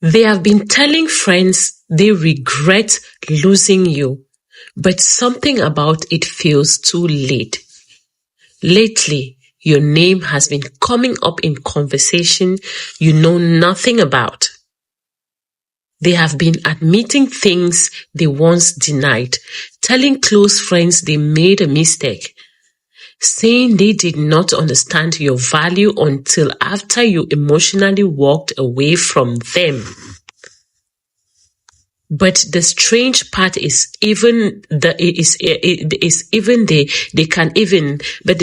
They have been telling friends they regret losing you, but something about it feels too late. Lately, your name has been coming up in conversation you know nothing about. They have been admitting things they once denied, telling close friends they made a mistake, saying they did not understand your value until after you emotionally walked away from them. But the strange part is the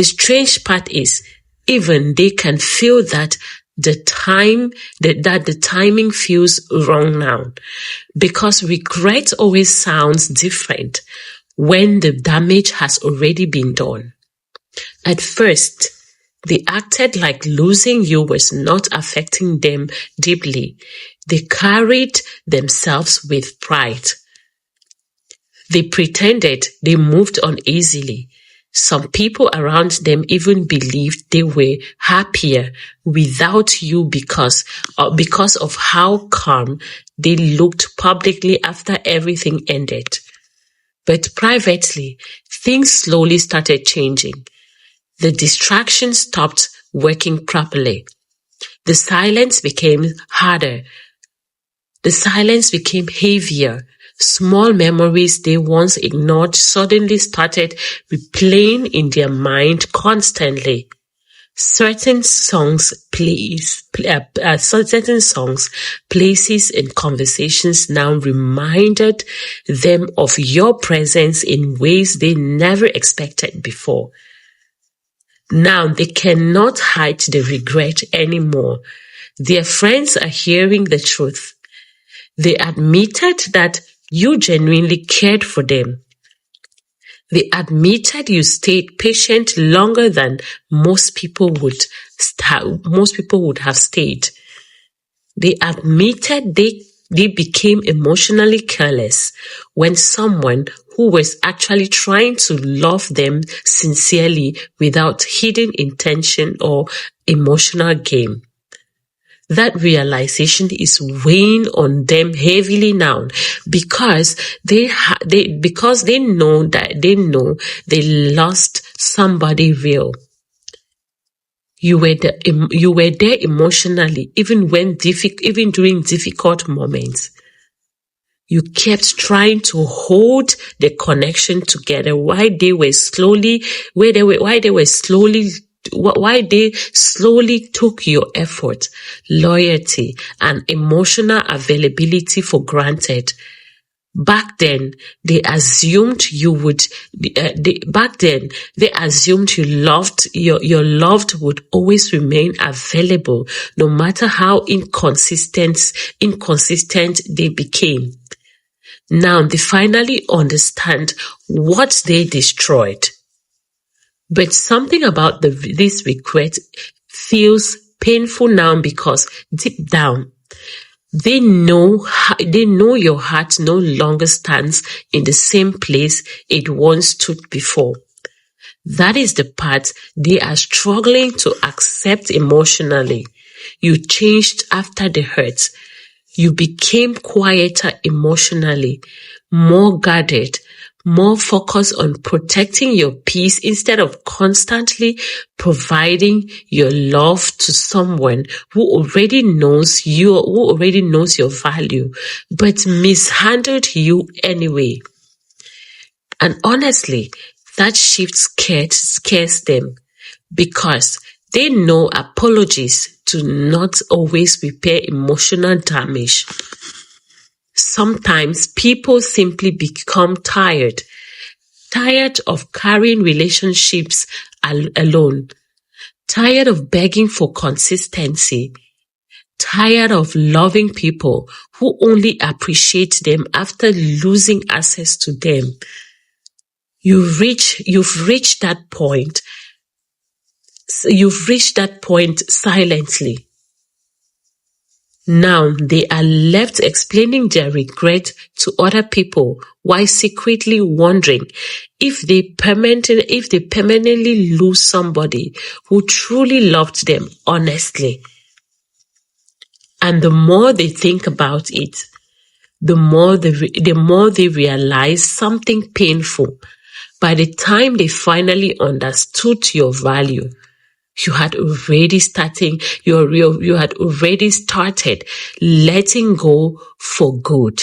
strange part is even they can feel that the timing feels wrong now, because regret always sounds different when the damage has already been done. At first, they acted like losing you was not affecting them deeply. They carried themselves with pride. They pretended they moved on easily. Some people around them even believed they were happier without you because of how calm they looked publicly after everything ended. But privately, things slowly started changing. The distraction stopped working properly. The silence became harder. The silence became heavier. Small memories they once ignored suddenly started replaying in their mind constantly. Certain songs, places, and conversations now reminded them of your presence in ways they never expected before. Now they cannot hide the regret anymore. Their friends are hearing the truth. They admitted that you genuinely cared for them. They admitted you stayed patient longer than most people would have stayed. They admitted they became emotionally careless when someone who was actually trying to love them sincerely without hidden intention or emotional game. That realization is weighing on them heavily now because they know they lost somebody real. You were there emotionally, even during difficult moments. You kept trying to hold the connection together while they slowly took your effort, loyalty, and emotional availability for granted. Back then, they assumed your loved would always remain available, no matter how inconsistent they became. Now they finally understand what they destroyed. But something about this regret feels painful now because deep down, they know your heart no longer stands in the same place it once stood before. That is the part they are struggling to accept emotionally. You changed after the hurt. You became quieter emotionally, more guarded, more focused on protecting your peace instead of constantly providing your love to someone who already knows your value, but mishandled you anyway. And honestly, that shift scares them because they know apologies do not always repair emotional damage. Sometimes people simply become tired of carrying relationships alone, tired of begging for consistency, tired of loving people who only appreciate them after losing access to them. You've reached that point. You've reached that point silently. Now they are left explaining their regret to other people while secretly wondering if they permanently lose somebody who truly loved them honestly. And the more they think about it, the more they realize something painful. By the time they finally understood your value, you had already started letting go for good.